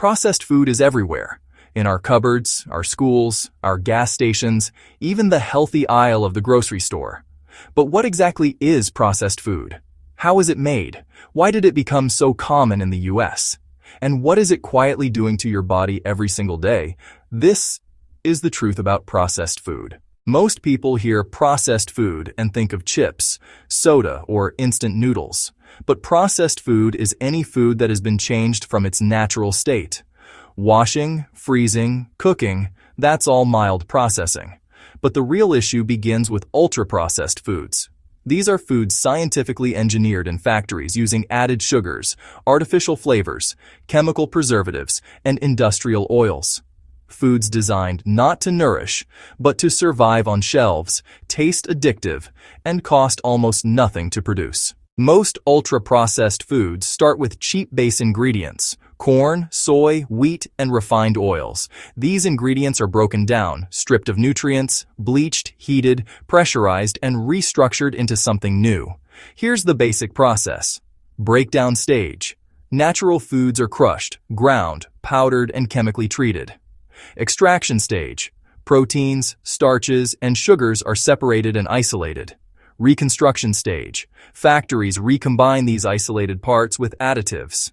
Processed food is everywhere, in our cupboards, our schools, our gas stations, even the healthy aisle of the grocery store. But what exactly is processed food? How is it made? Why did it become so common in the US? And what is it quietly doing to your body every single day? This is the truth about processed food. Most people hear processed food and think of chips, soda, or instant noodles. But processed food is any food that has been changed from its natural state. Washing, freezing, cooking, that's all mild processing. But the real issue begins with ultra-processed foods. These are foods scientifically engineered in factories using added sugars, artificial flavors, chemical preservatives, and industrial oils. Foods designed not to nourish, but to survive on shelves, taste addictive, and cost almost nothing to produce. Most ultra-processed foods start with cheap base ingredients: corn, soy, wheat, and refined oils. These ingredients are broken down, stripped of nutrients, bleached, heated, pressurized, and restructured into something new. Here's the basic process. Breakdown stage. Natural foods are crushed, ground, powdered, and chemically treated. Extraction stage. Proteins, starches, and sugars are separated and isolated. Reconstruction stage. Factories recombine these isolated parts with additives.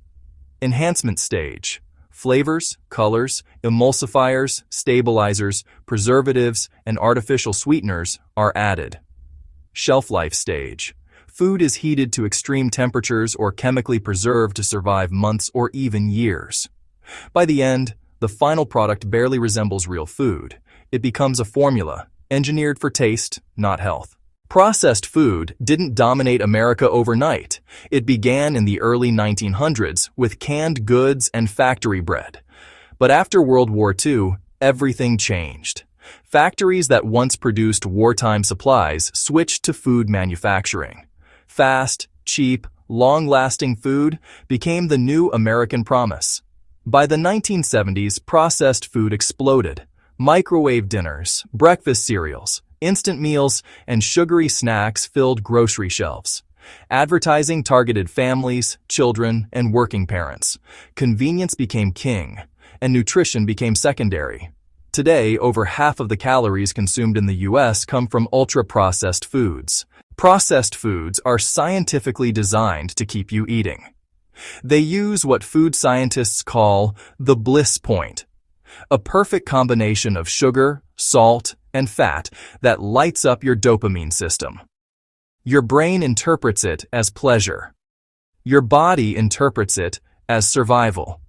Enhancement stage. Flavors, colors, emulsifiers, stabilizers, preservatives, and artificial sweeteners are added. Shelf life stage. Food is heated to extreme temperatures or chemically preserved to survive months or even years. By the end, the final product barely resembles real food. It becomes a formula, engineered for taste, not health. Processed food didn't dominate America overnight. It began in the early 1900s with canned goods and factory bread. But after World War II, everything changed. Factories that once produced wartime supplies switched to food manufacturing. Fast, cheap, long-lasting food became the new American promise. By the 1970s, processed food exploded. Microwave dinners, breakfast cereals, instant meals, and sugary snacks filled grocery shelves. Advertising targeted families, children, and working parents. Convenience became king, and nutrition became secondary. Today, over half of the calories consumed in the US come from ultra-processed foods. Processed foods are scientifically designed to keep you eating. They use what food scientists call the bliss point, a perfect combination of sugar, salt, and fat that lights up your dopamine system. Your brain interprets it as pleasure. Your body interprets it as survival.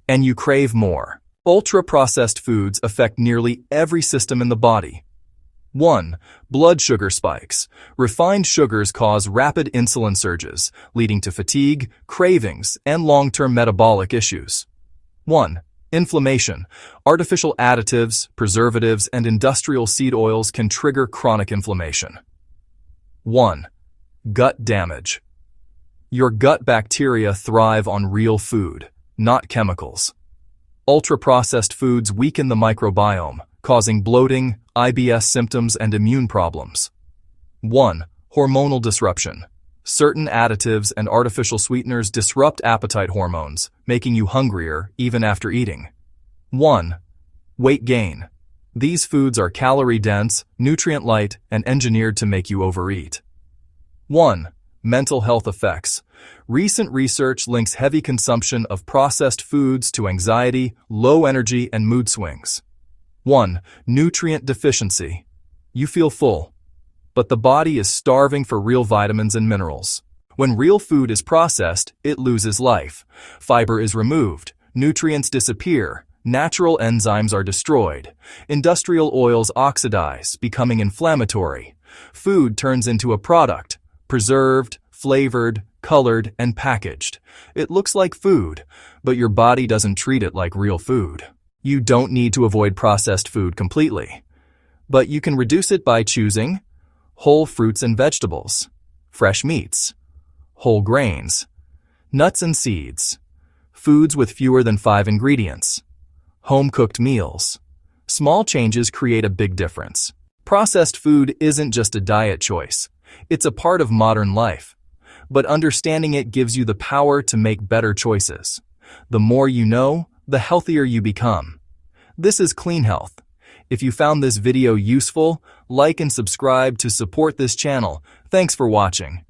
And you crave more. Ultra-processed foods affect nearly every system in the body. 1. Blood sugar spikes. Refined sugars cause rapid insulin surges, leading to fatigue, cravings, and long-term metabolic issues. 1. Inflammation. Artificial additives, preservatives, and industrial seed oils can trigger chronic inflammation. 1. Gut damage. Your gut bacteria thrive on real food, not chemicals. Ultra-processed foods weaken the microbiome, causing bloating, IBS symptoms, and immune problems. 1. Hormonal disruption. Certain additives and artificial sweeteners disrupt appetite hormones, making you hungrier even after eating. 1. Weight gain. These foods are calorie-dense, nutrient-light, and engineered to make you overeat. 1. Mental health effects. Recent research links heavy consumption of processed foods to anxiety, low energy, and mood swings. 1. Nutrient deficiency. You feel full, but the body is starving for real vitamins and minerals. When real food is processed, it loses life. Fiber is removed, nutrients disappear, natural enzymes are destroyed, industrial oils oxidize, becoming inflammatory. Food turns into a product, preserved, flavored, colored, and packaged. It looks like food, but your body doesn't treat it like real food. You don't need to avoid processed food completely, but you can reduce it by choosing whole fruits and vegetables, fresh meats, whole grains, nuts and seeds, foods with fewer than 5 ingredients, home-cooked meals. Small changes create a big difference. Processed food isn't just a diet choice. It's a part of modern life, but understanding it gives you the power to make better choices. The more you know, the healthier you become. This is Clean Health. If you found this video useful, like and subscribe to support this channel. Thanks for watching.